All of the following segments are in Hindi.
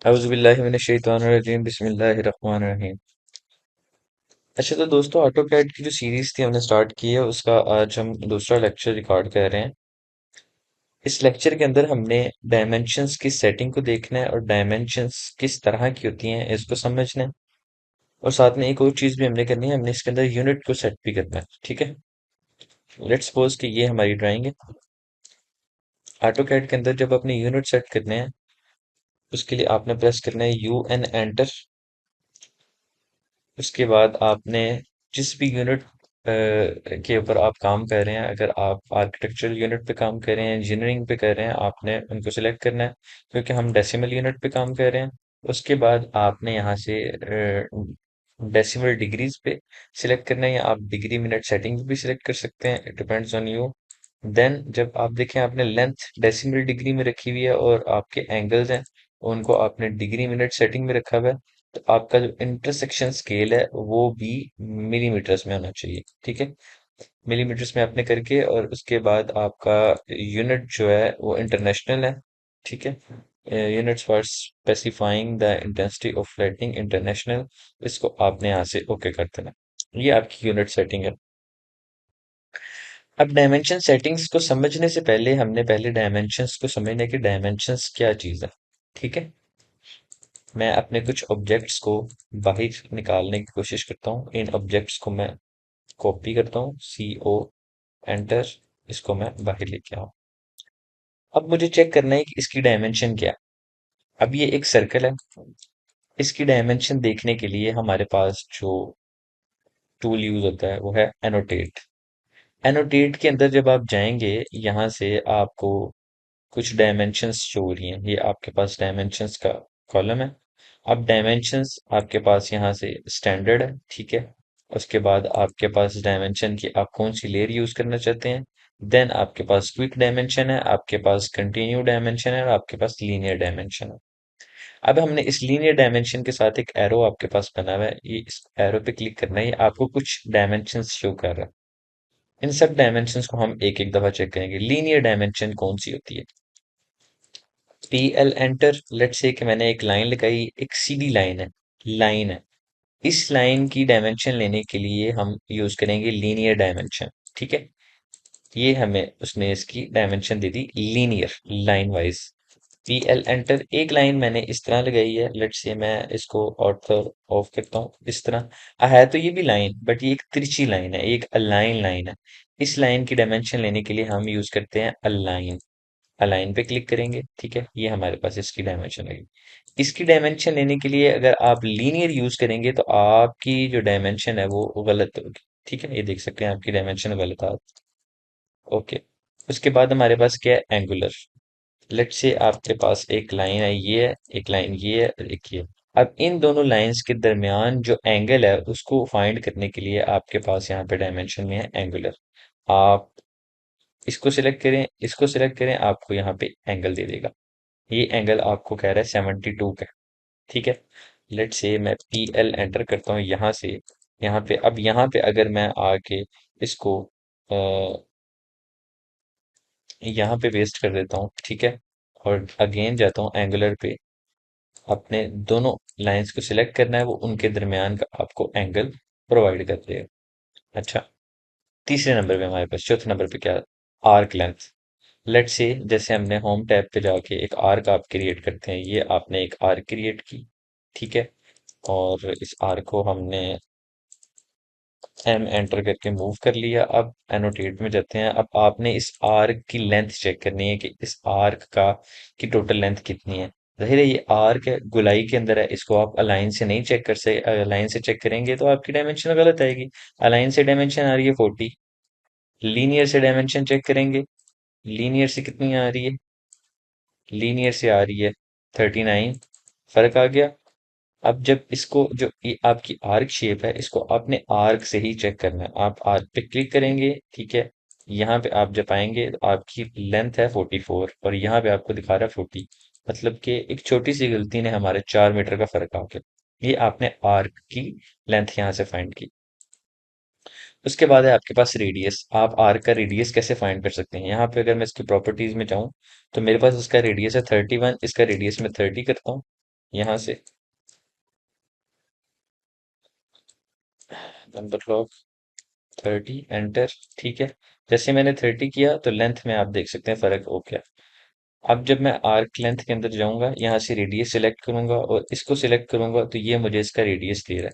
औज़ुबिल्लाहि बिस्मिल्लाहिर्रहमानिर्रहीम। अच्छा तो दोस्तों ऑटो कैड की जो सीरीज थी हमने स्टार्ट की है उसका आज हम दूसरा लेक्चर रिकॉर्ड कर रहे हैं। इस लेक्चर के अंदर हमने डायमेंशंस की सेटिंग को देखना है और डायमेंशंस किस तरह की होती हैं इसको समझना है। और साथ में एक और चीज भी हमने करनी है, हमने इसके अंदर यूनिट को सेट भी करना है। ठीक है, लेट्स सपोज कि ये हमारी ड्राइंग है। ऑटो कैड के अंदर जब अपने यूनिट सेट करने हैं उसके लिए आपने प्रेस करना है यू एन एंटर। उसके बाद आपने जिस भी यूनिट के ऊपर आप काम कर रहे हैं, अगर आप आर्किटेक्चरल यूनिट पे काम कर रहे हैं, इंजीनियरिंग पे कर रहे हैं, आपने उनको सिलेक्ट करना है क्योंकि हम डेसिमल यूनिट पे काम कर रहे हैं। उसके बाद आपने यहाँ से डेसिमल डिग्रीज पे सिलेक्ट करना है या आप डिग्री मिनट सेटिंग भी सिलेक्ट कर सकते हैं, it depends on you. Then जब आप देखें आपने लेंथ डेसिमल डिग्री में रखी हुई है और आपके एंगल्स हैं उनको आपने डिग्री मिनट सेटिंग में रखा हुआ है, तो आपका जो इंटरसेक्शन स्केल है वो भी मिलीमीटर्स में होना चाहिए। ठीक है, मिलीमीटर्स में आपने करके और उसके बाद आपका यूनिट जो है वो इंटरनेशनल है। ठीक है, units for specifying the intensity of lighting international, इसको आपने यहाँ से ओके कर देना। ये आपकी यूनिट सेटिंग है। अब डायमेंशन सेटिंग्स को समझने से पहले हमने पहले डायमेंशंस को समझना है कि डायमेंशंस क्या चीज़ है। ठीक है, मैं अपने कुछ ऑब्जेक्ट्स को बाहर निकालने की कोशिश करता हूँ। इन ऑब्जेक्ट्स को मैं कॉपी करता हूँ, CO एंटर, इसको मैं बाहर लेके आऊँ। अब मुझे चेक करना है कि इसकी डायमेंशन क्या है। अब ये एक सर्कल है, इसकी डायमेंशन देखने के लिए हमारे पास जो टूल यूज होता है वो है एनोटेट। एनोटेट के अंदर जब आप जाएंगे यहाँ से आपको कुछ डायमेंशंस शो हो रही हैं। ये आपके पास डायमेंशंस का कॉलम है। अब डायमेंशंस आपके पास यहाँ से स्टैंडर्ड है। ठीक है, उसके बाद आपके पास डायमेंशन की आप कौन सी लेयर यूज करना चाहते हैं। देन आपके पास क्विक डायमेंशन है, आपके पास कंटिन्यू डायमेंशन है और आपके पास लीनियर डायमेंशन है। अब हमने इस लीनियर डायमेंशन के साथ एक एरो आपके पास बना हुआ है, ये इस एरो पे क्लिक करना है, ये आपको कुछ डायमेंशंस शो कर रहा है। इन सब डायमेंशंस को हम एक एक दफा चेक करेंगे। लीनियर डायमेंशन कौन सी होती है, PL एंटर। लेट्स से कि मैंने एक लाइन लगाई, एक सीधी लाइन है। इस लाइन की डायमेंशन लेने के लिए हम यूज करेंगे लीनियर डायमेंशन। ठीक है, ये हमें उसने इसकी डायमेंशन दे दी linear, line wise. PL enter, एक लाइन मैंने इस तरह लगाई है। लेट्स से मैं इसको ऑर्थो ऑफ करता हूँ इस तरह। है तो ये भी लाइन बट ये एक तिरछी लाइन है, एक अलाइन लाइन है। इस लाइन की डायमेंशन लेने के लिए हम यूज करते हैं अलाइन। अलाइन पे क्लिक करेंगे। ठीक है, ये हमारे पास इसकी डायमेंशन है। इसकी डायमेंशन लेने के लिए अगर आप लीनियर यूज करेंगे तो आपकी जो डायमेंशन है वो गलत होगी। ठीक है, ये देख सकते हैं आपकी डायमेंशन गलत आ। ओके, उसके बाद हमारे पास क्या है, एंगुलर। लेट्स से आपके पास एक लाइन है, ये है, एक लाइन ये है और एक ये है। अब इन दोनों लाइंस के दरमियान जो एंगल है उसको फाइंड करने के लिए आपके पास यहाँ पे डायमेंशन में है एंगुलर। आप इसको सिलेक्ट करें, इसको सिलेक्ट करें, आपको यहाँ पे एंगल दे देगा। ये एंगल आपको कह रहा है 72 का। ठीक है, लेट से मैं PL एंटर करता हूँ यहाँ से। यहाँ पे अब यहाँ पे अगर मैं आके इसको यहाँ पे पेस्ट कर देता हूँ। ठीक है, और अगेन जाता हूँ एंगुलर पे, अपने दोनों लाइंस को सिलेक्ट करना है, वो उनके दरमियान का आपको एंगल प्रोवाइड कर देगा। अच्छा, तीसरे नंबर पे हमारे पास, चौथे नंबर पे क्या, आर्क लेंथ। लेट्स से जैसे हमने होम टैब पे जाके एक आर्क आप क्रिएट करते हैं, ये आपने एक आर्क क्रिएट की। ठीक है, और इस आर्क को हमने एंटर करके मूव कर लिया। अब एनोटेट में जाते हैं। अब आपने इस आर्क की लेंथ चेक करनी है कि इस आर्क का की टोटल लेंथ कितनी है। जाहिर है ये आर्क है, गोलाई के अंदर है, इसको आप अलाइन से नहीं चेक कर सकते। अलाइन से चेक करेंगे तो आपकी डायमेंशन गलत आएगी। अलाइन से डायमेंशन आ रही है 40, लीनियर से डायमेंशन चेक करेंगे, लीनियर से कितनी आ रही है, लीनियर से आ रही है 39। फर्क आ गया। अब जब इसको जो ये आपकी आर्क शेप है इसको आपने आर्क से ही चेक करना है। आप आर्क पे क्लिक करेंगे। ठीक है, यहाँ पे आप जब आएंगे तो आपकी लेंथ है 44 और यहाँ पे आपको दिखा रहा है 40। मतलब कि एक छोटी सी गलती ने हमारे 4 मीटर का फर्क आ गया। ये आपने आर्क की लेंथ यहाँ से फाइंड की। उसके बाद है आपके पास रेडियस। आप आर्क का रेडियस कैसे फाइंड कर सकते हैं, यहाँ पे अगर मैं इसकी प्रॉपर्टीज में जाऊँ तो मेरे पास इसका रेडियस है 31, इसका रेडियस में 30 करता हूँ। यहाँ से नंबर लॉग 30 एंटर। ठीक है, जैसे मैंने 30 किया तो लेंथ में आप देख सकते हैं फर्क हो गया। अब जब मैं आर्क लेंथ के अंदर जाऊंगा, यहाँ से रेडियस सिलेक्ट करूंगा और इसको सिलेक्ट करूंगा, तो ये मुझे इसका रेडियस दे रहा है।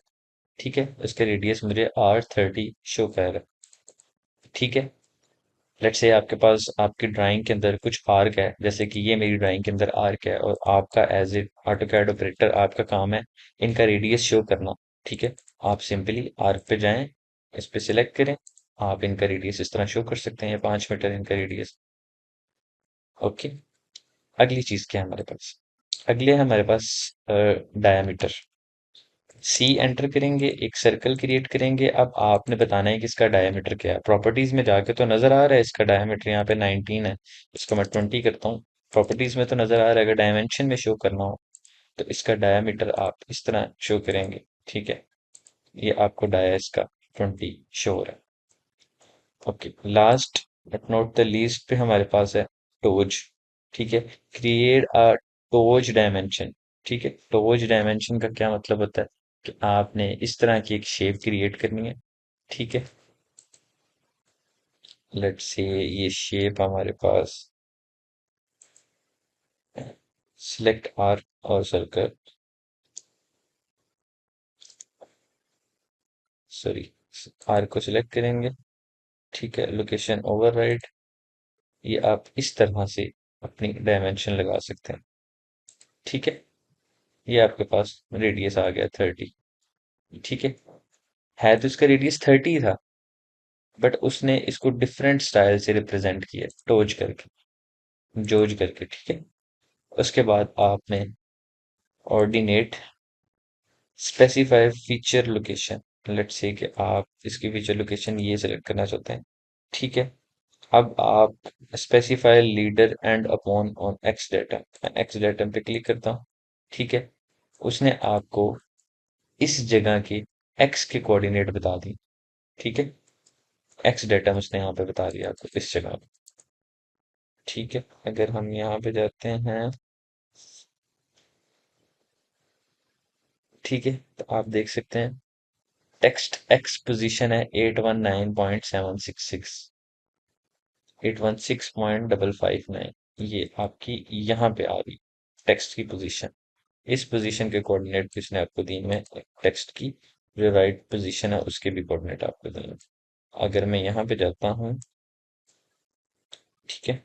ठीक है, इसका रेडियस मुझे R30 शो कर रहा है। ठीक है, लेट्स से आपके पास आपकी ड्राइंग के अंदर कुछ आर्क है, जैसे कि ये मेरी ड्राइंग के अंदर आर्क है, और आपका एज ए ऑटोकैड ऑपरेटर आपका काम है इनका रेडियस शो करना। ठीक है, आप सिंपली आर्क पे जाएं, इस पे सिलेक्ट करें, आप इनका रेडियस इस तरह शो कर सकते हैं, 5 मीटर इनका रेडियस। ओके, अगली चीज क्या है हमारे पास? अगले है हमारे पास डायामीटर। सी एंटर करेंगे, एक सर्कल क्रिएट करेंगे। अब आपने बताना है कि इसका डायमीटर क्या है। प्रॉपर्टीज में जाके तो नजर आ रहा है इसका डायमीटर यहाँ पे 19 है, इसको मैं 20 करता हूँ। प्रॉपर्टीज में तो नजर आ रहा है, अगर डायमेंशन में शो करना हो तो इसका डायमीटर आप इस तरह शो करेंगे। ठीक है, ये आपको डाया इसका 20 शो हो रहा है। Okay, last but not the least पे हमारे पास है टोज। ठीक है, क्रिएट अ टोज डायमेंशन। ठीक है, टोज डायमेंशन का क्या मतलब होता है कि आपने इस तरह की एक शेप क्रिएट करनी है। ठीक है, लेट्स से ये शेप हमारे पास, सिलेक्ट आर्क और सर्कल, सॉरी, आर्क को सिलेक्ट करेंगे। ठीक है, लोकेशन ओवरराइड, ये आप इस तरह से अपनी डायमेंशन लगा सकते हैं। ठीक है, ये आपके पास रेडियस आ गया 30। ठीक है तो इसका रेडियस 30 था, बट उसने इसको डिफरेंट स्टाइल से रिप्रेजेंट किया, टोज करके, जोज करके। ठीक है, उसके बाद आपने ordinate specify feature location, let's say कि आप इसकी फीचर लोकेशन ये सेलेक्ट करना चाहते हैं। ठीक है, अब आप specify leader and upon on x datum, मैं एक्स डेटम पे क्लिक करता हूँ। ठीक है, उसने आपको इस जगह के एक्स के कोऑर्डिनेट बता दी। ठीक है, एक्स डेटम उसने यहाँ पे बता दिया आपको इस जगह पे। ठीक है, अगर हम यहाँ पे जाते हैं, ठीक है, तो आप देख सकते हैं टेक्स्ट एक्स पोजीशन है 819.766, 816.559, ये आपकी यहाँ पे आ रही टेक्स्ट की पोजीशन। इस पोजीशन के कोऑर्डिनेट भी उसने आपको दी में, टेक्स्ट की जो राइट पोजीशन है उसके भी कोऑर्डिनेट आपको दिए। अगर मैं यहाँ पे जाता हूँ, ठीक है,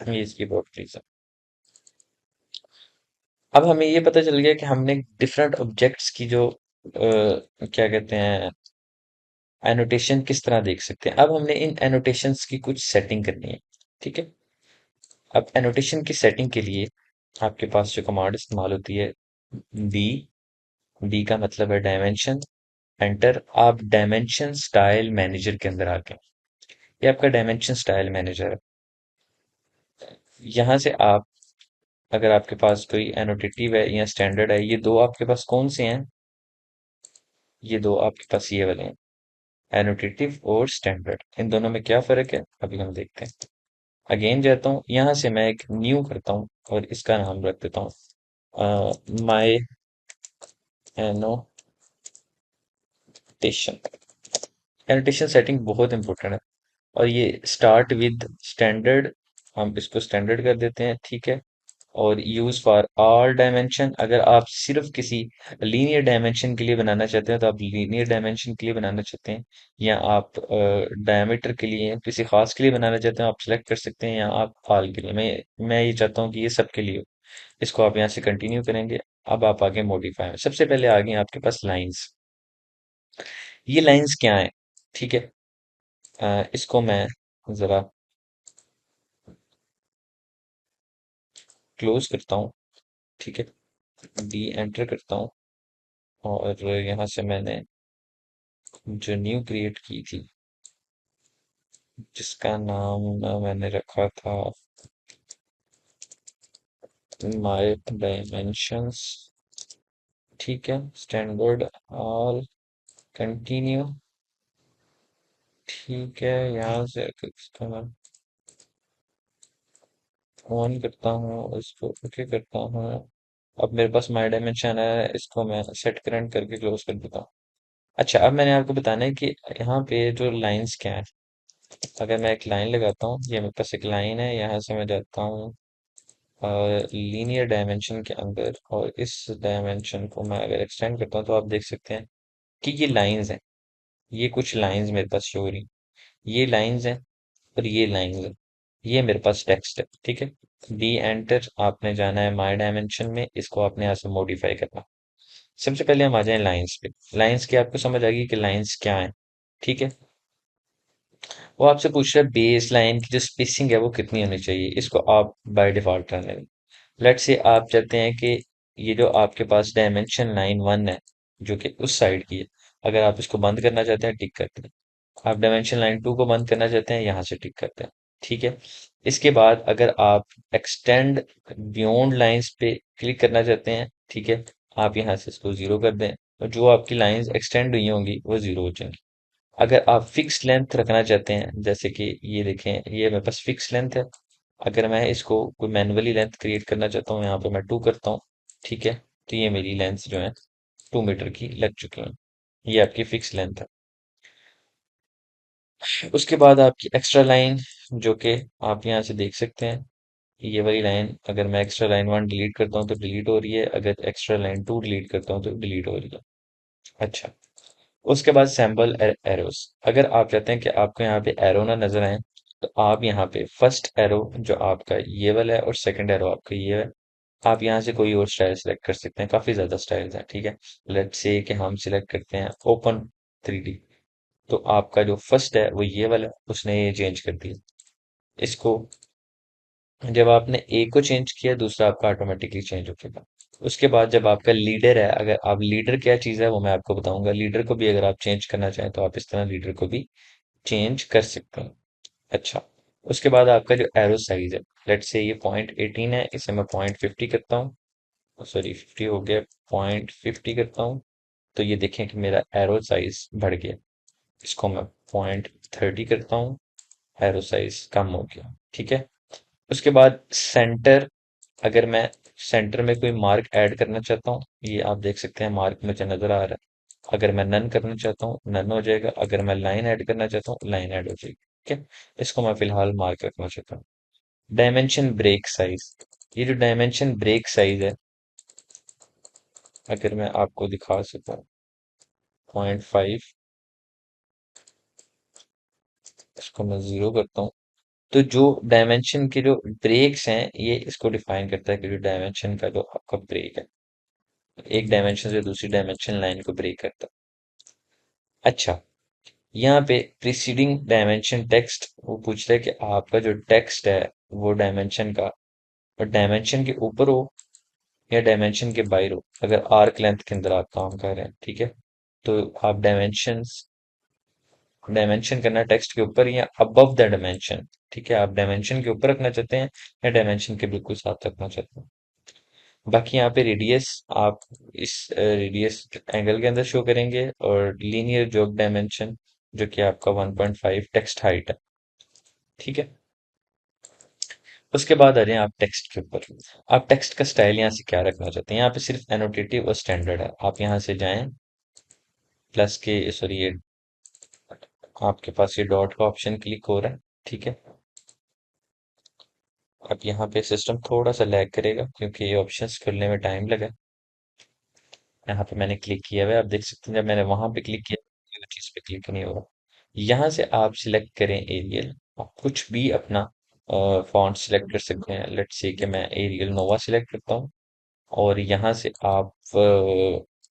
ये इसकी प्रॉपर्टीज है। अब हमें ये पता चल गया कि हमने डिफरेंट ऑब्जेक्ट्स की जो क्या कहते हैं, एनोटेशन किस तरह देख सकते हैं। अब हमने इन एनोटेशंस की कुछ सेटिंग करनी है। ठीक है, अब एनोटेशन की सेटिंग के लिए आपके पास जो कमांड इस्तेमाल होती है, डी, डी का मतलब है डायमेंशन, एंटर। आप डायमेंशन स्टाइल मैनेजर के अंदर आ गए, ये आपका डायमेंशन स्टाइल मैनेजर है। यहाँ से आप, अगर आपके पास कोई एनोटेटिव है या स्टैंडर्ड है, ये दो आपके पास कौन से हैं? ये दो आपके पास ये वाले हैं, एनोटेटिव और स्टैंडर्ड। इन दोनों में क्या फर्क है अभी हम देखते हैं। अगेन जाता हूँ, यहाँ से मैं एक न्यू करता हूँ और इसका नाम रख देता हूँ माई एनोटेशन। एनोटेशन सेटिंग बहुत इंपॉर्टेंट है, और ये स्टार्ट विद स्टैंडर्ड, हम इसको स्टैंडर्ड कर देते हैं। ठीक है, और यूज फॉर ऑल डायमेंशन, अगर आप सिर्फ किसी लीनियर डायमेंशन के लिए बनाना चाहते हैं तो आप लीनियर डायमेंशन के लिए बनाना चाहते हैं, या आप डायमीटर के लिए किसी खास के लिए बनाना चाहते हैं, आप सिलेक्ट कर सकते हैं, या आप ऑल के लिए। मैं ये चाहता हूँ कि ये सब के लिए हो। इसको आप यहाँ से कंटिन्यू करेंगे। अब आप आगे मॉडिफाई में, सबसे पहले आगे आपके पास लाइंस, ये लाइंस क्या है? ठीक है, इसको मैं जरा क्लोज करता हूँ। ठीक है, डी एंटर करता हूँ, और यहाँ से मैंने जो न्यू क्रिएट की थी, जिसका नाम मैंने रखा था माय डायमेंशंस। ठीक है, स्टैंडर्ड ऑल, कंटिन्यू। ठीक है, यहाँ से इसका मैं ऑन करता हूँ, इसको ओके करता हूँ, अब मेरे पास माई डायमेंशन है, इसको मैं सेट करंट करके क्लोज कर देता हूँ। अच्छा, अब मैंने आपको बताना है कि यहाँ पे जो लाइंस क्या है। अगर मैं एक लाइन लगाता हूँ, ये मेरे पास एक लाइन है, यहाँ से मैं जाता हूँ लीनियर डायमेंशन के अंदर, और इस डायमेंशन को मैं अगर एक्सटेंड करता हूँ तो आप देख सकते हैं कि ये लाइंस हैं। ये कुछ लाइंस मेरे पास शो हो रही, ये लाइंस हैं और ये लाइंस हैं। ये मेरे पास टेक्स्ट है, ठीक है। डी एंटर, आपने जाना है माई डायमेंशन में, इसको आपने यहाँ से मॉडिफाई करना। सबसे पहले हम आ जाए लाइंस पे। लाइंस की आपको समझ आ गई कि लाइंस क्या है, ठीक है। वो आपसे पूछ रहा है बेस लाइन की जो स्पेसिंग है वो कितनी होनी चाहिए, इसको आप बाय डिफॉल्ट रहने दें। लेट्स से आप चाहते हैं कि ये जो आपके पास डायमेंशन लाइन 1 है, जो कि उस साइड की है, अगर आप इसको बंद करना चाहते हैं, टिक करते हैं। आप डायमेंशन लाइन 2 को बंद करना चाहते हैं, यहाँ से टिक करते हैं, ठीक है। इसके बाद अगर आप एक्सटेंड बियॉन्ड लाइंस पे क्लिक करना चाहते हैं, ठीक है, आप यहाँ से इसको जीरो कर दें, और जो आपकी लाइंस एक्सटेंड हुई होंगी वो जीरो हो जाएंगी। अगर आप फिक्स लेंथ रखना चाहते हैं, जैसे कि ये देखें, ये मेरे पास फिक्स लेंथ है। अगर मैं इसको कोई मैनुअली लेंथ क्रिएट करना चाहता हूँ, यहाँ पे मैं 2 करता हूँ, ठीक है। तो ये मेरी लेंथ जो है 2 मीटर की लग चुकी है। ये आपकी फिक्स लेंथ है। उसके बाद आपकी एक्स्ट्रा लाइन, जो कि आप यहाँ से देख सकते हैं, ये वाली लाइन, अगर मैं एक्स्ट्रा लाइन 1 डिलीट करता हूँ तो डिलीट हो रही है, अगर एक्स्ट्रा लाइन 2 डिलीट करता हूँ तो डिलीट हो रही है। अच्छा, उसके बाद सैम्पल एरोस। अगर आप चाहते हैं कि आपको यहाँ पे एरो ना नजर आए, तो आप यहाँ पे फर्स्ट एरो जो आपका ये वाला है और सेकंड एरो आपका ये है, आप यहाँ से कोई और स्टाइल सेलेक्ट कर सकते हैं। काफी ज्यादा स्टाइल्स हैं, ठीक है। लेट्स से कि हम सिलेक्ट करते हैं ओपन 3D। तो आपका जो फर्स्ट है वो ये वाला है, उसने ये चेंज कर दिया इसको। जब आपने ए को चेंज किया, दूसरा आपका ऑटोमेटिकली चेंज हो जाएगा। उसके बाद जब आपका लीडर है, अगर आप लीडर क्या चीज़ है वो मैं आपको बताऊंगा। लीडर को भी अगर आप चेंज करना चाहें तो आप इस तरह लीडर को भी चेंज कर सकते हैं। अच्छा, उसके बाद आपका जो एरो साइज है, लेट्स से ये 0.18 है, इसे मैं 0.50 करता हूँ। सॉरी, 50 हो गया, 0.50 करता हूँ। तो ये देखें कि मेरा एरो साइज बढ़ गया। इसको मैं 0.30 करता हूँ, एरो साइज कम हो गया, ठीक है। उसके बाद सेंटर, अगर मैं सेंटर में कोई मार्क ऐड करना चाहता हूँ, ये आप देख सकते हैं मार्क मुझे नजर आ रहा है। अगर मैं नन करना चाहता हूँ, नन हो जाएगा। अगर मैं लाइन ऐड करना चाहता हूँ, लाइन ऐड हो जाएगी, ठीक है। इसको मैं फिलहाल मार्क रखना चाहता हूँ। डायमेंशन ब्रेक साइज, ये जो डायमेंशन ब्रेक साइज है, अगर मैं आपको दिखा सकता हूँ, 0.5, इसको मैं जीरो करता हूँ। तो जो डायमेंशन के जो ब्रेक्स हैं, ये इसको डिफाइन करता है कि जो डायमेंशन का जो आपका ब्रेक है, एक डायमेंशन से दूसरी डायमेंशन लाइन को ब्रेक करता है। अच्छा, यहाँ पे प्रीसीडिंग डायमेंशन टेक्स्ट, वो पूछता है कि आपका जो टेक्स्ट है वो डायमेंशन का, और डायमेंशन के ऊपर हो या डायमेंशन के बाहर हो। अगर आर्क लेंथ के अंदर आप काम कर रहे हैं, ठीक है, तो आप डायमेंशन करना टेक्स्ट के ऊपर या अबव द डायमेंशन, ठीक है। आप डायमेंशन के ऊपर रखना चाहते हैं या डायमेंशन के बिल्कुल साथ रखना चाहते हैं। बाकी यहाँ पे रेडियस, आप इस रेडियस एंगल के अंदर शो करेंगे, और लीनियर जॉब डायमेंशन जो कि आपका 1.5 टेक्स्ट हाइट है, ठीक है। उसके बाद आ जाए आप टेक्स्ट के ऊपर। आप टेक्स्ट का स्टाइल यहाँ से क्या रखना चाहते हैं। यहाँ पे सिर्फ एनोटेटिव और स्टैंडर्ड है। आप यहाँ से जाएं, प्लस के सॉरी ये आपके पास ये डॉट का ऑप्शन क्लिक हो रहा है, ठीक है। अब यहाँ पे सिस्टम थोड़ा सा लैग करेगा क्योंकि ये ऑप्शंस खुलने में टाइम लगा। यहाँ पे मैंने क्लिक किया हुआ है, आप देख सकते हैं जब मैंने वहां पे क्लिक किया, ये चीज पे क्लिक नहीं हो रहा। यहाँ से आप सिलेक्ट करें एरियल, आप कुछ भी अपना फॉन्ट सिलेक्ट कर सकते हैं। लेट्स से कि मैं एरियल नोवा सिलेक्ट करता हूँ, और यहाँ से आप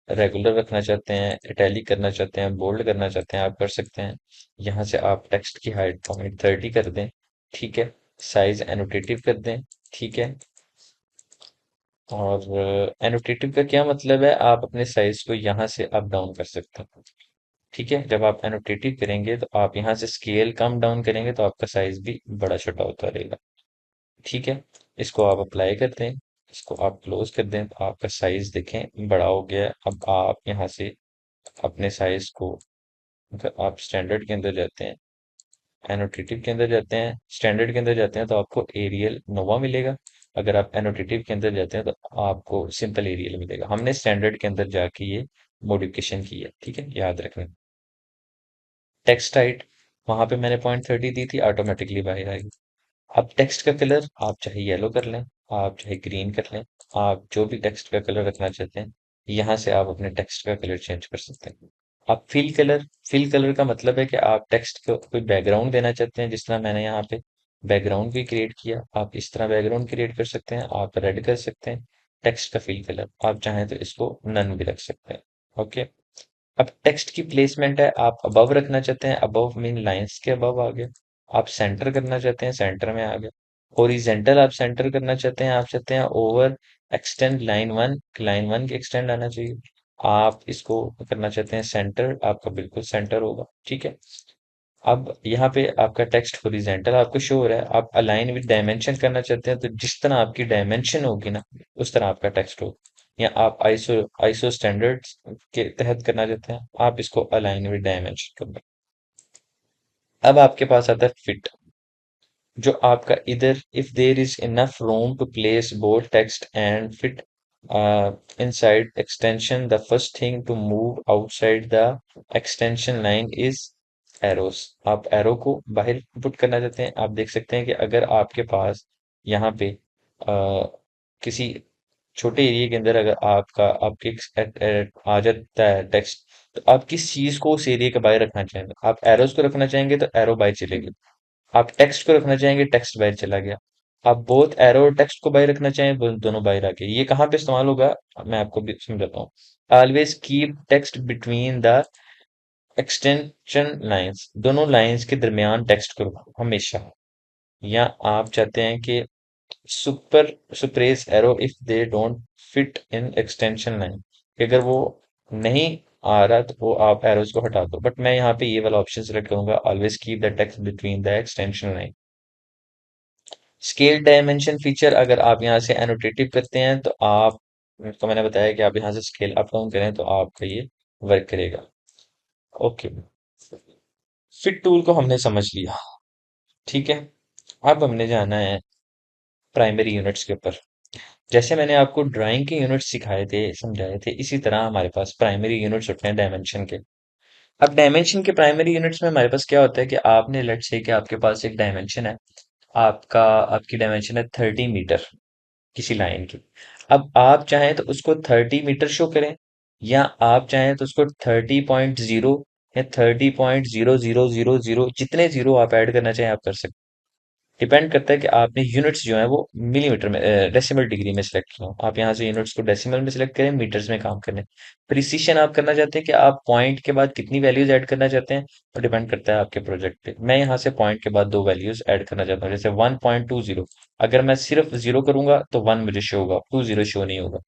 रेगुलर रखना चाहते हैं, इटैलिक करना चाहते हैं, बोल्ड करना चाहते हैं, आप कर सकते हैं। यहाँ से आप टेक्स्ट की हाइट 0.30 कर दें, ठीक है। साइज एनोटेटिव कर दें, ठीक है। और एनोटेटिव का क्या मतलब है, आप अपने साइज को यहाँ से अप डाउन कर सकते हैं, ठीक है। जब आप एनोटेटिव करेंगे तो आप यहाँ से स्केल कम डाउन करेंगे तो आपका साइज भी बड़ा छोटा होता रहेगा, ठीक है। इसको आप अप्लाई कर दें, इसको आप क्लोज कर दें, तो आपका साइज देखें बड़ा हो गया है। अब आप यहाँ से अपने साइज को, अगर आप स्टैंडर्ड के अंदर जाते हैं, एनोटेटिव के अंदर जाते हैं, स्टैंडर्ड के अंदर जाते हैं, तो आपको एरियल नोवा मिलेगा। अगर आप एनोटेटिव के अंदर जाते हैं तो आपको सिंपल एरियल मिलेगा। हमने स्टैंडर्ड के अंदर जाके ये मॉडिफिकेशन की है, ठीक है, याद रखना। टेक्स्ट हाइट, वहां पे मैंने 0.30 दी थी, ऑटोमेटिकली बाहर आएगी। अब टेक्स्ट का कलर आप चाहे येलो कर लें, आप चाहे ग्रीन कर लें, आप जो भी टेक्स्ट का कलर रखना चाहते हैं, यहाँ से आप अपने टेक्स्ट का कलर चेंज कर सकते हैं। आप फिल कलर का मतलब है कि आप टेक्स्ट को कोई बैकग्राउंड देना चाहते हैं, जिस तरह मैंने यहाँ पे बैकग्राउंड भी क्रिएट किया, आप इस तरह बैकग्राउंड क्रिएट कर सकते हैं, आप रेड कर सकते हैं। टेक्स्ट का फिल कलर आप चाहें तो इसको नन भी रख सकते हैं। ओके। अब टेक्स्ट की प्लेसमेंट है, आप अबव रखना चाहते हैं, अबव मीन लाइंस के अबव आ गया। आप सेंटर करना चाहते हैं, सेंटर में आ गया। हॉरिजेंटल आप सेंटर करना चाहते हैं, आप चाहते हैं ओवर एक्सटेंड लाइन वन की एक्सटेंड आना चाहिए। आप इसको करना चाहते हैं सेंटर, आपका बिल्कुल सेंटर होगा, ठीक है। अब यहाँ पे आपका टेक्स्ट हॉरिजेंटल आपको शो हो रहा है, आप अलाइन विद डायमेंशन करना चाहते हैं, तो जिस तरह आपकी डायमेंशन होगी ना, उस तरह आपका टेक्स्ट होगा। या आप आईसो स्टैंडर्ड्स के तहत करना चाहते हैं, आप इसको अलाइन विद डायमेंशन कर दें। अब आपके पास आता है फिट, जो आपका इधर if there is enough room to place bold text and fit inside extension, the first thing to move outside the extension line is arrows. आप एरो को बाहर पुट करना चाहते हैं, आप देख सकते हैं कि अगर आपके पास यहाँ पे किसी छोटे एरिया के अंदर अगर आपके आ जाता है टेक्स्ट, तो आप किस चीज को उस एरिया के बाहर रखना चाहेंगे? आप एरोस को रखना चाहेंगे तो एरो बाहर चलेगी। आप टेक्स्ट को रखना चाहेंगे, टेक्स्ट बाहर चला गया। आप बोथ एरो और टेक्स्ट को बाहर रखना चाहें, दोनों बाहर आ गए। ये कहाँ पे इस्तेमाल होगा, मैं आपको भी समझाता हूँ। Always keep text between the extension lines, दोनों लाइंस के दरमियान टेक्स्ट को रखो हमेशा। या आप चाहते हैं कि super suppress arrow if they don't fit in extension line, अगर वो नहीं आ रहा तो वो आप एरोज को हटा दो, बट मैं यहाँ पे ये वाला ऑप्शन सेलेक्ट करूंगा, always keep the text between the extension line. Scale dimension feature, अगर आप यहाँ से एनोटेटिव करते हैं तो आप, तो मैंने बताया कि आप यहाँ से स्केल अप डाउन करें तो आपका ये वर्क करेगा। ओके। फिट टूल को हमने समझ लिया, ठीक है। अब हमने जाना है प्राइमरी यूनिट्स के ऊपर। जैसे मैंने आपको ड्राइंग के यूनिट्स सिखाए थे, समझाए थे, इसी तरह हमारे पास प्राइमरी यूनिट्स होते हैं डायमेंशन के। अब डायमेंशन के प्राइमरी यूनिट्स में हमारे पास क्या होता है कि आपने लेट्स से कि आपके पास एक डायमेंशन है, आपकी डायमेंशन है 30 मीटर किसी लाइन की। अब आप चाहें तो उसको 30 मीटर शो करें, या आप चाहें तो उसको 30.0 या 30.0000, जितने जीरो आप ऐड करना चाहें आप कर सकते। डिपेंड करता है कि आपने यूनिट्स जो है वो मिलीमीटर में, डेसिमल डिग्री में सिलेक्ट किया हो। आप यहाँ से यूनिट्स को डेसिमल में सिलेक्ट करें, मीटर्स में काम करें। प्रिसीशन आप करना चाहते हैं कि आप पॉइंट के बाद कितनी वैल्यूज ऐड करना चाहते हैं, तो डिपेंड करता है आपके प्रोजेक्ट पे। मैं यहाँ से पॉइंट के बाद 2 वैल्यूज ऐड करना चाहता हूँ, जैसे 1.20। अगर मैं सिर्फ जीरो करूंगा तो 1 मुझे शो होगा, 20 शो नहीं होगा,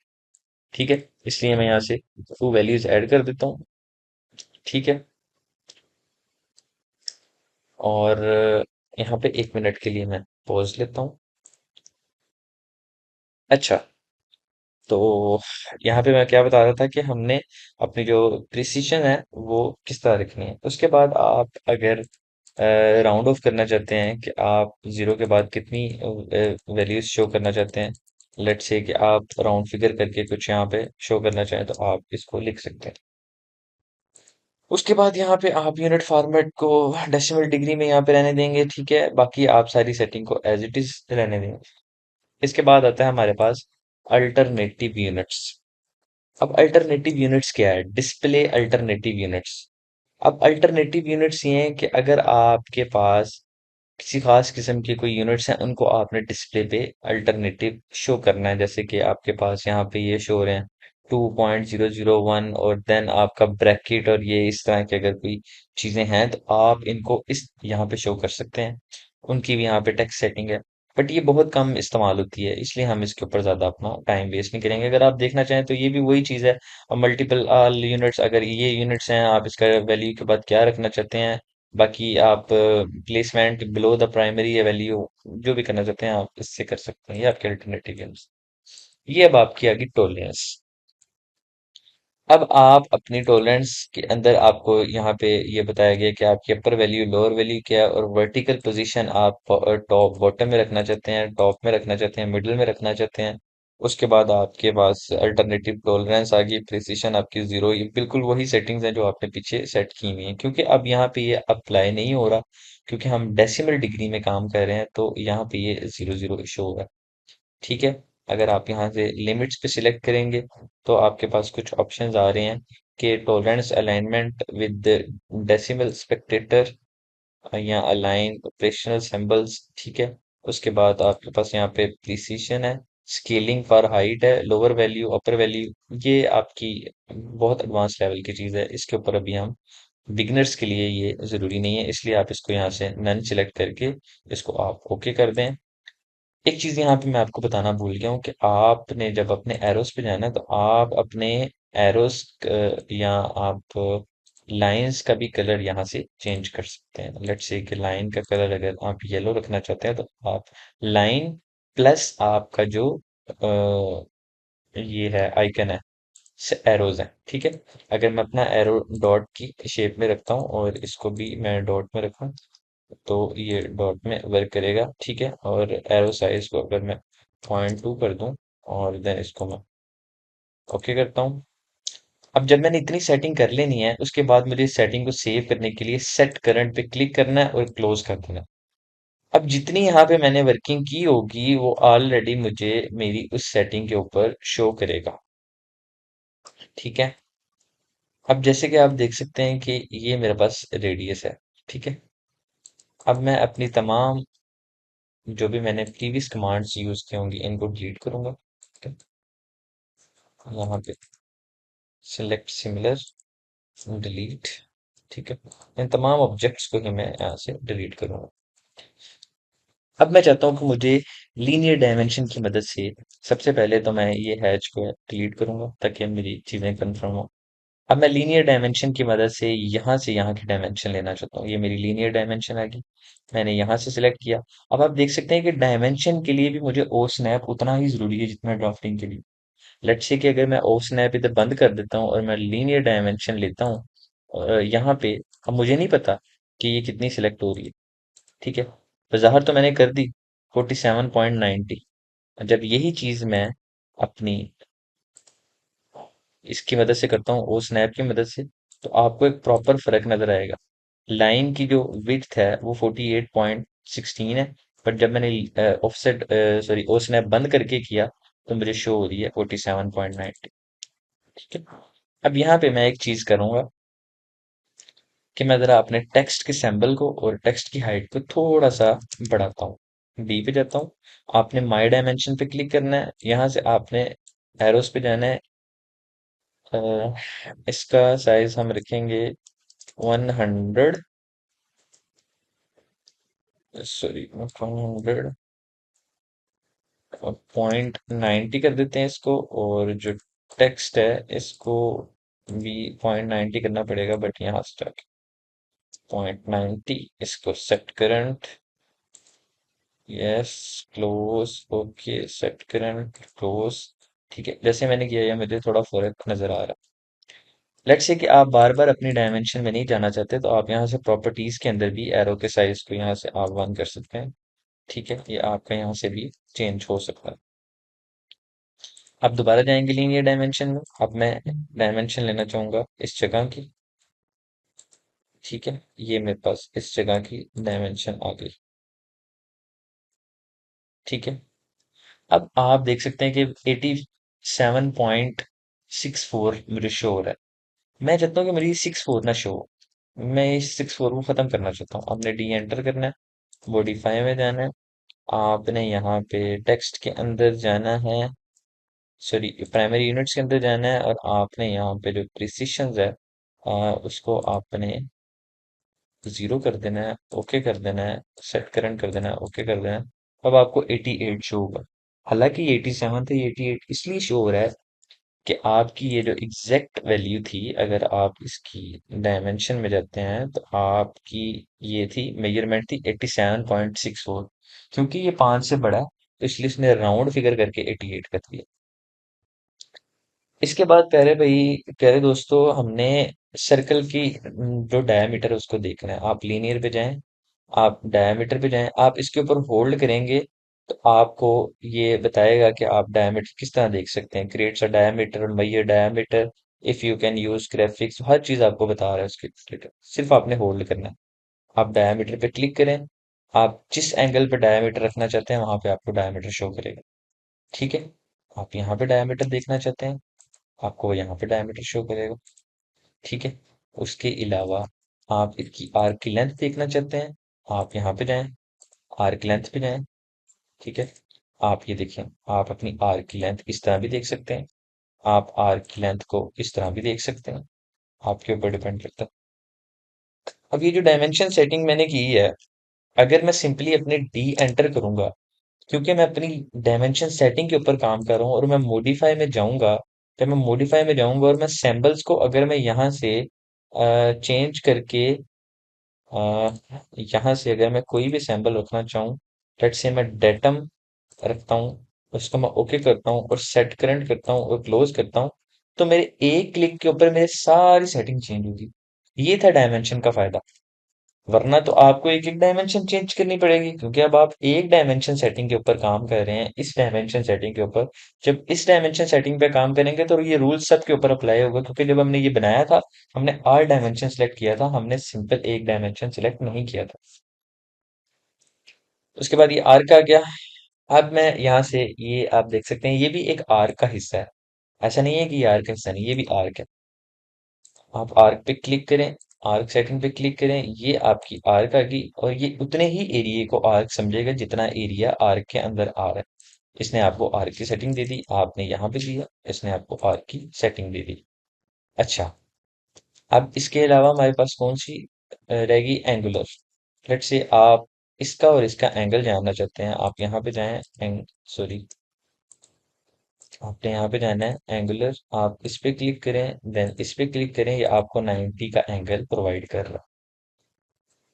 ठीक है। इसलिए मैं यहाँ से 2 वैल्यूज ऐड कर देता हूँ, ठीक है। और यहाँ पे 1 मिनट के लिए मैं पॉज लेता हूँ। अच्छा, तो यहाँ पे मैं क्या बता रहा था कि हमने अपनी जो प्रिसीशन है वो किस तरह रखनी है। उसके बाद आप अगर राउंड ऑफ करना चाहते हैं कि आप जीरो के बाद कितनी वैल्यूज शो करना चाहते हैं, लेट्स से कि आप राउंड फिगर करके कुछ यहाँ पे शो करना चाहें, तो आप इसको लिख सकते हैं। उसके बाद यहाँ पे आप यूनिट फॉर्मेट को डेसिमल डिग्री में यहाँ पे रहने देंगे, ठीक है। बाकी आप सारी सेटिंग को एज इट इज रहने देंगे। इसके बाद आता है हमारे पास अल्टरनेटिव यूनिट्स। अब अल्टरनेटिव यूनिट्स क्या है? Display alternative units. अब अल्टरनेटिव यूनिट्स ये हैं कि अगर आपके पास किसी खास किस्म के कोई यूनिट्स हैं, उनको आपने डिस्प्ले पे अल्टरनेटिव शो करना है। जैसे कि आपके पास यहाँ पे ये शो हो रहे हैं 2.001, और देन आपका ब्रैकेट और ये इस तरह की अगर कोई चीजें हैं, तो आप इनको इस यहाँ पे शो कर सकते हैं। उनकी भी यहाँ पे टेक्स्ट सेटिंग है, बट ये बहुत कम इस्तेमाल होती है, इसलिए हम इसके ऊपर ज्यादा अपना टाइम वेस्ट नहीं करेंगे। अगर आप देखना चाहें तो ये भी वही चीज है। और मल्टीपल यूनिट्स, अगर ये यूनिट्स हैं, आप इसका वैल्यू के बाद क्या रखना चाहते हैं, बाकी आप प्लेसमेंट बिलो द प्राइमरी या वैल्यू जो भी करना चाहते हैं आप इससे कर सकते हैं। ये आपके अल्टरनेटिव यूनिट्स। ये अब आपकी आ गई टॉलरेंस। अब आप अपनी टॉलरेंस के अंदर आपको यहाँ पे ये बताया गया कि आपकी अपर वैल्यू लोअर वैल्यू क्या है और वर्टिकल पोजीशन आप टॉप बॉटम में रखना चाहते हैं, टॉप में रखना चाहते हैं, मिडिल में रखना चाहते हैं। उसके बाद आपके पास अल्टरनेटिव टॉलरेंस आ गई, प्रिसिशन आपकी जीरो। ये बिल्कुल वही सेटिंग्स हैं जो आपने पीछे सेट की हुई हैं, क्योंकि अब यहाँ पे ये अप्लाई नहीं हो रहा, क्योंकि हम डेसिमल डिग्री में काम कर रहे हैं, तो यहाँ पे ये जीरो जीरो शो हो रहा है। ठीक है। अगर आप यहाँ से लिमिट्स पे सिलेक्ट करेंगे तो आपके पास कुछ ऑप्शंस आ रहे हैं कि tolerance alignment with decimal Spectator या अलाइन ऑपरेशनल सिंबल्स। ठीक है। उसके बाद आपके पास यहाँ पे प्रिसीशन है, स्केलिंग फॉर हाइट है, लोअर वैल्यू अपर वैल्यू। ये आपकी बहुत एडवांस लेवल की चीज़ है, इसके ऊपर अभी हम बिगिनर्स के लिए ये जरूरी नहीं है, इसलिए आप इसको यहाँ से नन सिलेक्ट करके इसको आप ओके कर दें। एक चीज यहाँ पे मैं आपको बताना भूल गया हूँ कि आपने जब अपने एरोस पे जाना है तो आप अपने एरोस या आप लाइंस का भी कलर यहाँ से चेंज कर सकते हैं। लेट्स से कि लाइन का कलर अगर आप येलो रखना चाहते हैं तो आप लाइन प्लस आपका जो ये है आइकन है, एरोज है। ठीक है। अगर मैं अपना एरो डॉट की शेप में रखता हूँ और इसको भी मैं डॉट में रखूँ तो ये डॉट में वर्क करेगा। ठीक है। और एरो साइज को अगर मैं 0.2 कर दूं और देन इसको मैं ओके करता हूँ। अब जब मैंने इतनी सेटिंग कर लेनी है, उसके बाद मुझे इस सेटिंग को सेव करने के लिए सेट करंट पे क्लिक करना है और क्लोज कर देना है। अब जितनी यहाँ पे मैंने वर्किंग की होगी वो ऑलरेडी मुझे मेरी उस सेटिंग के ऊपर शो करेगा। ठीक है। अब जैसे कि आप देख सकते हैं कि ये मेरे पास रेडियस है। ठीक है। अब मैं अपनी तमाम जो भी मैंने प्रीवियस कमांड्स यूज की होंगी इनको डिलीट करूंगा। ठीक है। यहाँ पे सिलेक्ट सिमिलर, डिलीट। ठीक है। इन तमाम ऑब्जेक्ट्स को ही मैं यहाँ से डिलीट करूंगा। अब मैं चाहता हूँ कि मुझे लीनियर डायमेंशन की मदद से सबसे पहले तो मैं ये हैच को डिलीट करूंगा ताकि मेरी चीजें कंफर्म हो। अब मैं लीनियर डायमेंशन की मदद से यहाँ की डायमेंशन लेना चाहता हूँ। ये मेरी लीनियर डायमेंशन आ गई, मैंने यहाँ से सिलेक्ट किया। अब आप देख सकते हैं कि डायमेंशन के लिए भी मुझे ओ स्नैप उतना ही जरूरी है जितना ड्राफ्टिंग के लिए। लेट्स से कि अगर मैं ओ स्नैप इधर बंद कर देता हूँ और मैं लीनियर डायमेंशन लेता हूँ यहाँ पे, अब मुझे नहीं पता कि ये कितनी सिलेक्ट हो रही है। ठीक है। बाहर तो मैंने कर दी 47.90। जब यही चीज मैं अपनी इसकी मदद से करता हूँ, ओ स्नैप की मदद से, तो आपको एक प्रॉपर फर्क नजर आएगा। लाइन की जो विड्थ है वो 48.16 है, बट जब मैंने ऑफसेट सॉरी ओ स्नैप बंद करके किया तो मुझे शो हो रही है 47.90। ठीक है। अब यहाँ पे मैं एक चीज करूंगा कि मैं जरा अपने टेक्स्ट के सिंबल को और टेक्स्ट की हाइट को थोड़ा सा बढ़ाता हूँ। डी पे जाता हूँ, आपने माई डायमेंशन पे क्लिक करना है, यहाँ से आपने एरोस पे जाना है। अ, इसका साइज हम रखेंगे 100, सॉरी 100 और 0.90 कर देते हैं इसको। और जो टेक्स्ट है इसको भी 0.90 करना पड़ेगा, बट यहाँ से जाके 0.90 इसको set current, yes, close, okay, set current, close. ठीक है। जैसे मैंने किया है मुझे थोड़ा फर्क नजर आ रहा है। लेट्स से कि आप बार बार अपनी डायमेंशन में नहीं जाना चाहते तो आप यहाँ से प्रॉपर्टीज के अंदर भी एरो के साइज को यहाँ से आप वन कर सकते हैं। ठीक है। ये आपका यहाँ से भी चेंज हो सकता है। आप दोबारा जाएंगे लीनियर डायमेंशन में, अब मैं डायमेंशन लेना चाहूंगा इस जगह की। ठीक है। ये मेरे पास इस जगह की डायमेंशन आ गई। ठीक है। अब आप देख सकते हैं कि 87.64 मुझे शो हो रहा है। मैं चाहता हूँ कि मेरी 64 ना शो हो। मैं इस 64 को खत्म करना चाहता हूँ। आपने डी एंटर करना है, मॉडिफाई में जाना है, आपने यहाँ पे टेक्स्ट के अंदर जाना है, सॉरी प्राइमरी यूनिट्स के अंदर जाना है, और आपने यहाँ पे जो प्रिसिशन है उसको आपने जीरो कर देना है, ओके कर देना है, सेट करंट कर देना है, ओके कर देना है। अब आपको 88 शो होगा। हालांकि 87 था, ये 88 इसलिए शो हो रहा है कि आपकी ये जो एग्जैक्ट वैल्यू थी, अगर आप इसकी डायमेंशन में जाते हैं तो आपकी ये थी, मेजरमेंट थी 87.64। क्योंकि ये 5 से बड़ा है तो इसलिए इसने राउंड फिगर करके 88 कर दिया। इसके बाद प्यारे भाई, प्यारे दोस्तों, हमने सर्कल की जो डायमीटर है उसको देखना है। आप लीनियर पे जाएं, आप डायमीटर पे जाएं, आप इसके ऊपर होल्ड करेंगे तो आपको ये बताएगा कि आप डायमीटर किस तरह देख सकते हैं। Creates a diameter, major diameter, if you can use graphics, हर चीज आपको बता रहा है उसके related। सिर्फ आपने होल्ड करना है। आप डायमीटर पे क्लिक करें, आप जिस एंगल पे डायमीटर रखना चाहते हैं वहां पे आपको डायमीटर शो करेगा। ठीक है। आप यहाँ पे डायमीटर देखना चाहते हैं, आपको यहाँ पे डायमीटर शो करेगा। ठीक है। उसके अलावा आप इसकी आर्क की लेंथ देखना चाहते हैं, आप यहाँ पे जाएं, आर्क लेंथ पे जाएं। ठीक है। आप ये देखें, आप अपनी आर्क की लेंथ इस तरह भी देख सकते हैं, आप आर्क की लेंथ को इस तरह भी देख सकते हैं। आपके ऊपर डिपेंड करता है। अब ये जो डायमेंशन सेटिंग मैंने की है, अगर मैं सिंपली अपने डी एंटर करूंगा, क्योंकि मैं अपनी डायमेंशन सेटिंग के ऊपर काम कर रहा हूँ और मैं मॉडिफाई में जाऊंगा, जब मैं मॉडिफाई में जाऊंगा और मैं सैम्बल्स को अगर मैं यहाँ से चेंज करके यहाँ से अगर मैं कोई भी सैंपल रखना चाहूँ, लेट्स से मैं डेटम रखता हूँ, उसको मैं ओके करता हूँ और सेट करंट करता हूँ और क्लोज करता हूँ, तो मेरे एक क्लिक के ऊपर मेरी सारी सेटिंग चेंज होगी। ये था डायमेंशन का फायदा। वरना तो आपको एक एक डायमेंशन चेंज करनी पड़ेगी, क्योंकि अब आप एक डायमेंशन सेटिंग के ऊपर काम कर रहे हैं, इस डायमेंशन सेटिंग के ऊपर। जब इस डायमेंशन सेटिंग पे काम करेंगे तो ये रूल सबके ऊपर अप्लाई होगा, क्योंकि जब हमने ये बनाया था, हमने आर डायमेंशन सेलेक्ट किया था, हमने सिंपल एक डायमेंशन सेलेक्ट नहीं किया था। उसके बाद ये आर्क आ गया। अब मैं यहाँ से, ये आप देख सकते हैं, ये भी एक आर्क का हिस्सा है। ऐसा नहीं है कि ये आर्क का हिस्सा नहीं, ये भी आर्क है। आप आर्क पे क्लिक करें, आर्क सेटिंग पे क्लिक करें, ये आपकी आर्क आ गई और ये उतने ही एरिया को आर्क समझेगा जितना एरिया आर्क के अंदर आ रहा है। इसने आपको आर्क की सेटिंग दे दी, आपने यहाँ पे दिया, इसने आपको आर्क की सेटिंग दे दी। अच्छा, अब इसके अलावा हमारे पास कौन सी रहेगी? एंगुलर। लेट्स से आप इसका और इसका एंगल जानना चाहते हैं, आप यहाँ पे जाएं, सॉरी, आपने यहाँ पे जाना है एंगुलर, आप इस पे क्लिक करें, देन इस पे क्लिक करें, ये आपको 90 का एंगल प्रोवाइड कर रहा है।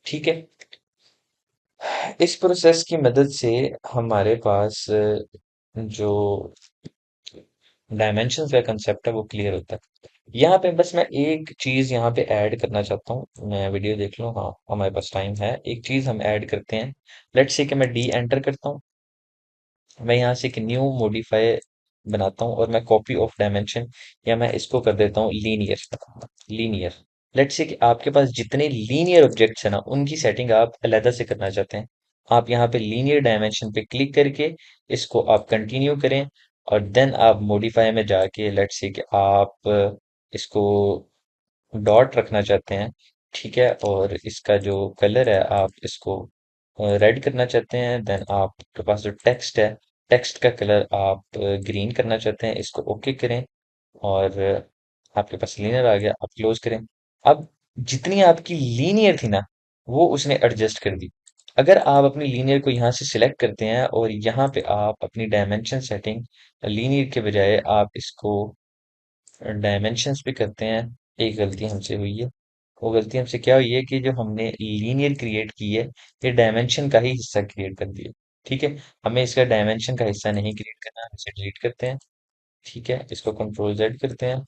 ठीक है। इस प्रोसेस की मदद से हमारे पास जो डायमेंशंस का कंसेप्ट है वो क्लियर होता है। यहाँ पे बस मैं एक चीज यहाँ पे ऐड करना चाहता हूँ, मैं वीडियो देख लूँ, हाँ हमारे पास टाइम है, एक चीज हम ऐड करते हैं। लेट्स से कि मैं डी एंटर करता हूँ, मैं यहाँ से एक न्यू मॉडिफाई बनाता हूँ और मैं कॉपी ऑफ डायमेंशन, या मैं इसको कर देता हूँ लीनियर। लीनियर। लेट्स से कि आपके पास जितने लीनियर ऑब्जेक्ट्स हैं ना, उनकी सेटिंग आप अलग से करना चाहते हैं। आप यहाँ पे लीनियर डायमेंशन पे क्लिक करके इसको आप कंटिन्यू करें, और देन आप मॉडिफाई में जाके लेट्स से कि आप इसको डॉट रखना चाहते हैं। ठीक है। और इसका जो कलर है आप इसको रेड करना चाहते हैं, देन आपके पास जो टेक्स्ट है, टेक्स्ट का कलर आप ग्रीन करना चाहते हैं, इसको ओके करें और आपके पास लीनियर आ गया, आप क्लोज करें। अब जितनी आपकी लीनियर थी ना, वो उसने एडजस्ट कर दी। अगर आप अपनी लीनियर को यहाँ से सिलेक्ट करते हैं और यहाँ पे आप अपनी डायमेंशन सेटिंग लीनियर के बजाय आप इसको डायमेंशंस पे करते हैं, एक गलती हमसे हुई है। वो गलती हमसे क्या हुई है कि जो हमने लीनियर क्रिएट की है, ये डायमेंशन का ही हिस्सा क्रिएट कर दिया। ठीक है। हमें इसका डायमेंशन का हिस्सा नहीं क्रिएट करना, हम इसे डिलीट करते हैं। ठीक है। इसको कंट्रोल जेड करते हैं,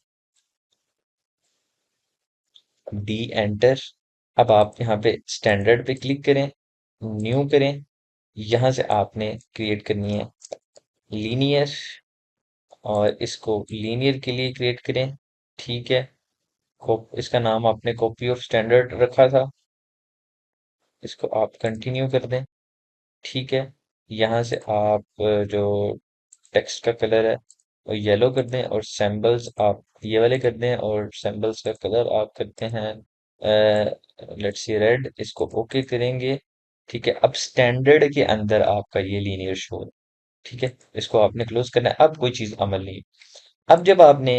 डी एंटर। अब आप यहाँ पे स्टैंडर्ड पे क्लिक करें, न्यू करें, यहाँ से आपने क्रिएट करनी है लीनियर, और इसको लीनियर के लिए क्रिएट करें। ठीक है। इसका नाम आपने कॉपी ऑफ स्टैंडर्ड रखा था, इसको आप कंटिन्यू कर दें। ठीक है। यहाँ से आप जो टेक्स्ट का कलर है वो येलो कर दें, और सिंबल्स आप ये वाले कर दें, और सिंबल्स का कलर आप करते हैं लेट्स सी रेड, इसको ओके करेंगे। ठीक है। अब स्टैंडर्ड के अंदर आपका ये लीनियर शो है। ठीक है। इसको आपने क्लोज करना है, अब कोई चीज अमल नहीं। अब जब आपने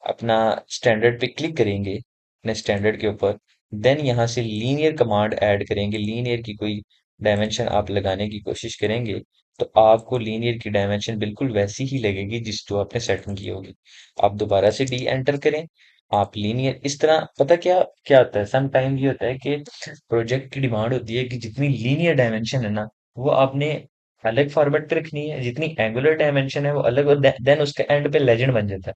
अपना स्टैंडर्ड पे क्लिक करेंगे, अपने स्टैंडर्ड के ऊपर, देन यहाँ से लीनियर कमांड ऐड करेंगे, लीनियर की कोई डायमेंशन आप लगाने की कोशिश करेंगे, तो आपको लीनियर की डायमेंशन बिल्कुल वैसी ही लगेगी जिस जो आपने सेटिंग की होगी। आप दोबारा से डी एंटर करें, आप लीनियर इस तरह, पता क्या क्या होता है, सम टाइम ये होता है कि प्रोजेक्ट की डिमांड होती है कि जितनी लीनियर डायमेंशन है ना, वो आपने अलग फॉर्मेट पे रखनी है, जितनी एंगुलर डायमेंशन है वो अलग, और देन उसका एंड पे लेजेंड बन जाता है।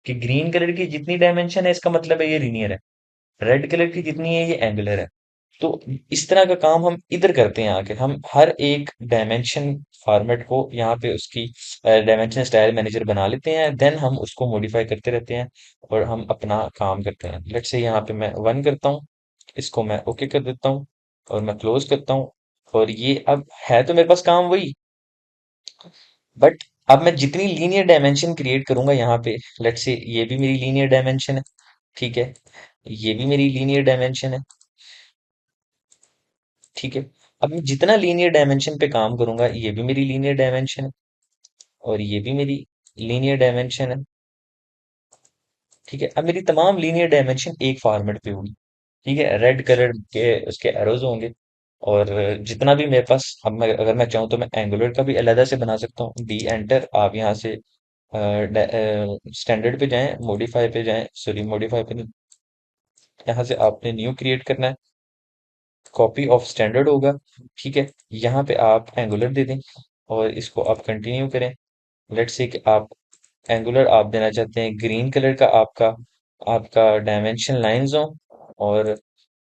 कि ग्रीन कलर की जितनी डायमेंशन है इसका मतलब है ये लीनियर है, रेड कलर की जितनी है ये एंगुलर है। तो इस तरह का काम हम इधर करते हैं आके, हम हर एक डायमेंशन फॉर्मेट को यहाँ पे उसकी डायमेंशन स्टाइल मैनेजर बना लेते हैं, देन हम उसको मॉडिफाई करते रहते हैं और हम अपना काम करते हैं। लेट्स से यहाँ पे मैं 1 करता हूँ, इसको मैं ओके कर देता हूँ और मैं क्लोज करता हूँ। और ये अब है तो मेरे पास काम वही, बट अब मैं जितनी लीनियर डायमेंशन क्रिएट करूंगा यहाँ पे, लेट्स से ये भी मेरी लीनियर डायमेंशन है, ठीक है, ये भी मेरी लीनियर डायमेंशन है, ठीक है। अब मैं जितना लीनियर डायमेंशन पे काम करूंगा ये भी मेरी लीनियर डायमेंशन है और ये भी मेरी लीनियर डायमेंशन है, ठीक है। अब मेरी तमाम लीनियर डायमेंशन एक फॉर्मेट पे होगी, ठीक है। रेड कलर के उसके एरोज होंगे और जितना भी मेरे पास, अब मैं अगर मैं चाहूँ तो मैं एंगुलर का भी अलग से बना सकता हूँ। डी एंटर, आप यहाँ से स्टैंडर्ड पे जाएं, मॉडिफाई पे जाएं, सॉरी मॉडिफाई पे नहीं, यहाँ से आपने न्यू क्रिएट करना है, कॉपी ऑफ स्टैंडर्ड होगा, ठीक है। यहाँ पे आप एंगुलर दे दें और इसको आप कंटिन्यू करें। लेट्स से कि आप एंगुलर आप देना चाहते हैं ग्रीन कलर का, आपका आपका डायमेंशन लाइंस हो और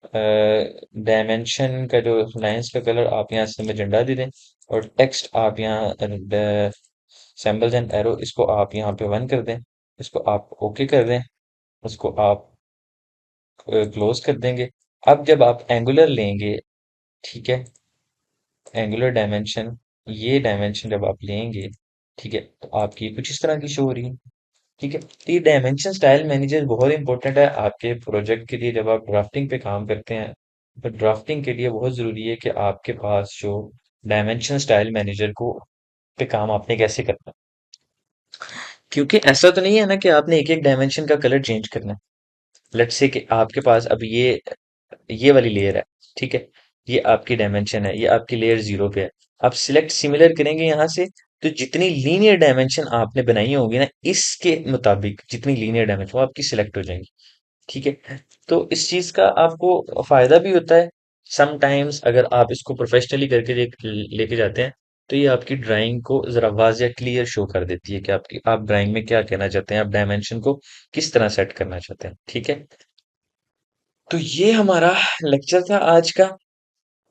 डायमेंशन का जो लाइंस का कलर आप यहाँ से मैजेंडा दे दें और टेक्स्ट आप यहाँ सिंबल्स एंड एरो इसको आप यहाँ पे 1 कर दें, इसको आप ओके कर दें, उसको आप क्लोज कर देंगे। अब जब आप एंगुलर लेंगे, ठीक है, एंगुलर डायमेंशन, ये डायमेंशन जब आप लेंगे, ठीक है, तो आपकी कुछ इस तरह की शो हो रही है, ठीक है। तो ये डायमेंशन स्टाइल मैनेजर बहुत इंपॉर्टेंट है आपके प्रोजेक्ट के लिए। जब आप ड्राफ्टिंग पे काम करते हैं तो ड्राफ्टिंग के लिए बहुत जरूरी है कि आपके पास जो डायमेंशन स्टाइल मैनेजर को पे काम आपने कैसे करना है, क्योंकि ऐसा तो नहीं है ना कि आपने एक एक डायमेंशन का कलर चेंज करना है। लेट्स से कि आपके पास अब ये वाली लेयर है, ठीक है, ये आपकी डायमेंशन है, ये आपकी लेयर 0 पे है। आप सिलेक्ट सिमिलर करेंगे यहाँ से, तो जितनी लीनियर डायमेंशन आपने बनाई होगी ना इसके मुताबिक जितनी लीनियर डायमेंशन वो आपकी सिलेक्ट हो जाएंगी, ठीक है। तो इस चीज का आपको फायदा भी होता है। समटाइम्स अगर आप इसको प्रोफेशनली करके लेके जाते हैं तो ये आपकी ड्राइंग को जरा वाजिया क्लियर शो कर देती है कि आप ड्राइंग में क्या कहना चाहते हैं, आप डायमेंशन को किस तरह सेट करना चाहते हैं, ठीक है। तो ये हमारा लेक्चर था आज का,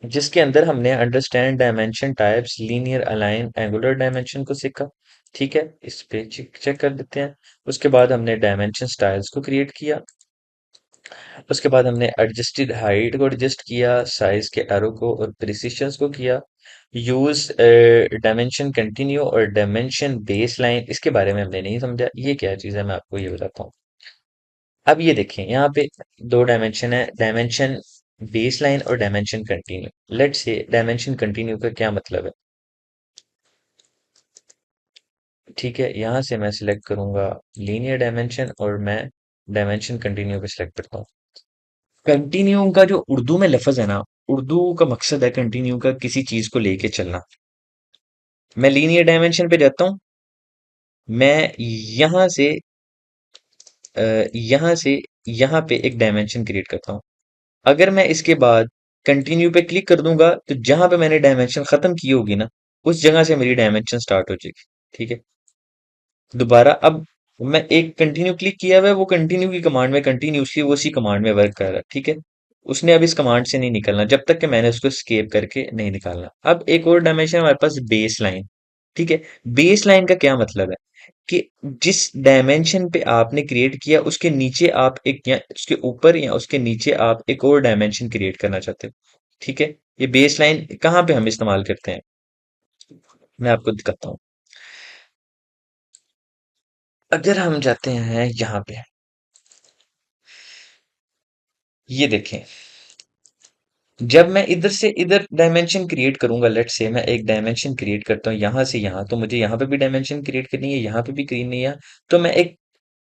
जिसके अंदर हमने understand dimension types, linear, align, angular dimension को सीखा, ठीक है। इस पे चेक चेक कर देते हैं। उसके बाद हमने डायमेंशन स्टाइल्स को क्रिएट किया, उसके बाद हमने एडजस्टेड हाइट को एडजस्ट किया, साइज के एरो को और प्रिसिशंस को किया, यूज डायमेंशन कंटिन्यू और डायमेंशन बेस लाइन, इसके बारे में हमने नहीं समझा ये क्या चीज़ है, मैं आपको ये बताता हूँ। अब ये देखें यहाँ पे दो डायमेंशन है, डायमेंशन बेस लाइन और dimension continue. Let's say dimension continue का क्या मतलब है, ठीक है। यहाँ से मैं सिलेक्ट करूंगा लीनियर डायमेंशन और मैं डायमेंशन कंटिन्यू पे सिलेक्ट करता हूँ। कंटिन्यू का जो उर्दू में लफ्ज है ना, उर्दू का मकसद है कंटिन्यू का किसी चीज को लेके चलना। मैं लीनियर डायमेंशन पे जाता हूँ, मैं यहाँ से यहाँ से यहाँ पे एक डायमेंशन क्रिएट करता हूँ। अगर मैं इसके बाद कंटिन्यू पे क्लिक कर दूंगा तो जहां पे मैंने डायमेंशन खत्म की होगी ना उस जगह से मेरी डायमेंशन स्टार्ट हो जाएगी, ठीक है। दोबारा अब मैं एक कंटिन्यू क्लिक किया हुआ है, वो कंटिन्यू की कमांड में कंटिन्यूसली वो उसी कमांड में वर्क कर रहा है, ठीक है। उसने अब इस कमांड से नहीं निकलना जब तक कि मैंने उसको स्केप करके नहीं निकालना। अब एक और डायमेंशन हमारे पास बेस लाइन, ठीक है। बेस लाइन का क्या मतलब है कि जिस डायमेंशन पे आपने क्रिएट किया उसके नीचे आप एक, या उसके ऊपर या उसके नीचे आप एक और डायमेंशन क्रिएट करना चाहते हो, ठीक है। ये बेस लाइन कहाँ पे हम इस्तेमाल करते हैं, मैं आपको दिखाता हूँ। अगर हम जाते हैं यहाँ पे, ये देखें, जब मैं इधर से इधर डायमेंशन क्रिएट करूंगा, लेट से मैं एक डायमेंशन क्रिएट करता हूँ यहाँ से यहाँ, तो मुझे यहाँ पे भी डायमेंशन क्रिएट करनी है, यहाँ पे भी करनी है, तो मैं एक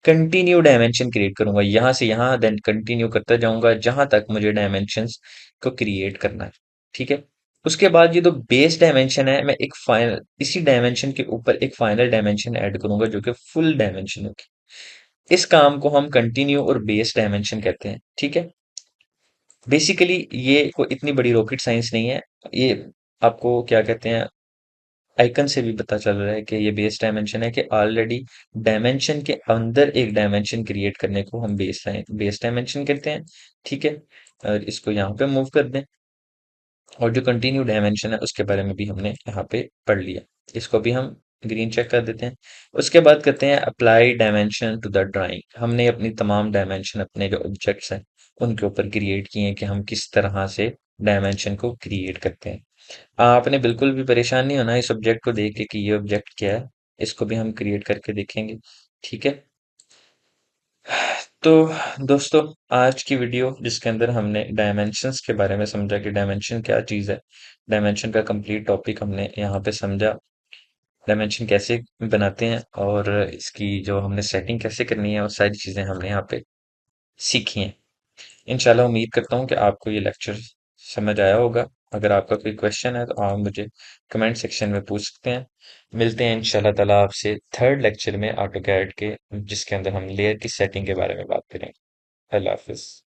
कंटिन्यू डायमेंशन क्रिएट करूंगा यहाँ से यहाँ, देन कंटिन्यू करता जाऊंगा जहां तक मुझे डायमेंशंस को क्रिएट करना है, ठीक है। उसके बाद ये तो बेस डायमेंशन है, मैं एक फाइनल इसी डायमेंशन के ऊपर एक फाइनल डायमेंशन ऐड करूंगा जो कि फुल डायमेंशन होगी। इस काम को हम कंटिन्यू और बेस डायमेंशन कहते हैं, ठीक है। बेसिकली ये कोई इतनी बड़ी रॉकेट साइंस नहीं है, ये आपको क्या कहते हैं, आइकन से भी पता चल रहा है कि ये बेस डायमेंशन है, कि ऑलरेडी डायमेंशन के अंदर एक डायमेंशन क्रिएट करने को हम बेस डायमेंशन कहते हैं। ठीक है, और इसको यहाँ पे मूव कर दें। और जो कंटिन्यू डायमेंशन है उसके बारे में भी हमने यहाँ पे पढ़ लिया। इसको भी हम ग्रीन चेक कर देते हैं। उसके बाद करते हैं apply dimension to the drawing. हमने अपनी तमाम डायमेंशन अपने जो ऑब्जेक्ट्स हैं उनके ऊपर क्रिएट किए हैं कि हम किस तरह से डायमेंशन को क्रिएट करते हैं। आपने बिल्कुल भी परेशान नहीं होना इस ऑब्जेक्ट को देख के कि ये ऑब्जेक्ट क्या है। इसको भी हम क्रिएट करके देखेंगे। ठीक है, तो दोस्तों, आज की वीडियो जिसके अंदर हमने डायमेंशंस के बारे में समझा कि डायमेंशन क्या चीज़ है, डायमेंशन का कंप्लीट टॉपिक हमने यहाँ पे समझा। डायमेंशन कैसे बनाते हैं और इसकी जो हमने सेटिंग कैसे करनी है, और सारी चीज़ें हमने यहाँ पे सीखी हैं। इंशाल्लाह उम्मीद करता हूँ कि आपको ये लेक्चर समझ आया होगा। अगर आपका कोई क्वेश्चन है तो आप मुझे कमेंट सेक्शन में पूछ सकते हैं। मिलते हैं इंशाल्लाह ताला आपसे थर्ड लेक्चर में ऑटोकैड के, जिसके अंदर हम लेयर की सेटिंग के बारे में बात करेंगे। अल्लाह हाफिज।